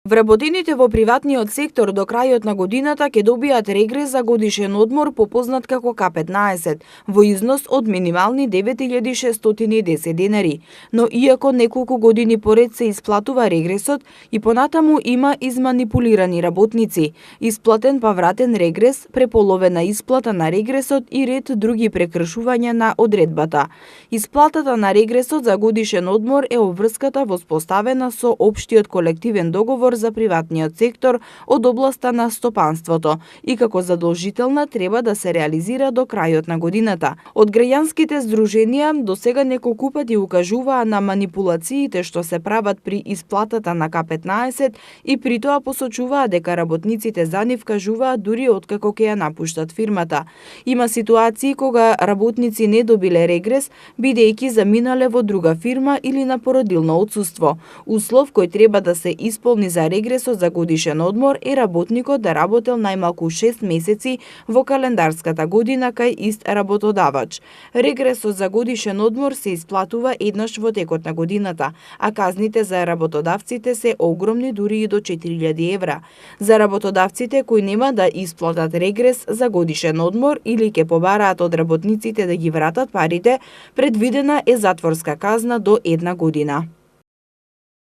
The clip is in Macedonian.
Вработените во приватниот сектор до крајот на годината ќе добијат регрес за годишен одмор попознат како К15 во износ од минимални 9610 денари. Но иако неколку години поред се исплатува регресот, и понатаму има изманипулирани работници, исплатен па вратен регрес, преполовена исплата на регресот и ред други прекршувања на одредбата. Исплатата на регресот за годишен одмор е обврската воспоставена со општиот колективен договор за приватниот сектор од областа на стопанството и како задолжителна треба да се реализира до крајот на годината. Од граѓанските здруженија досега неколку пати укажуваа на манипулациите што се прават при исплатата на К15 и при тоа посочуваа дека работниците за нив кажуваат дури откако ќе ја напуштат фирмата. Има ситуации кога работници не добиле регрес бидејќи заминале во друга фирма или на породилно отсуство. Услов кој треба да се исполни за регресот за годишен одмор е работникот да работел најмалку 6 месеци во календарската година кај ист работодавач. Регресот за годишен одмор се исплатува еднаш во текот на годината, а казните за работодавците се огромни, дури и до 4000 евра. За работодавците кои нема да исплатат регрес за годишен одмор или ќе побараат од работниците да ги вратат парите, предвидена е затворска казна до 1 година.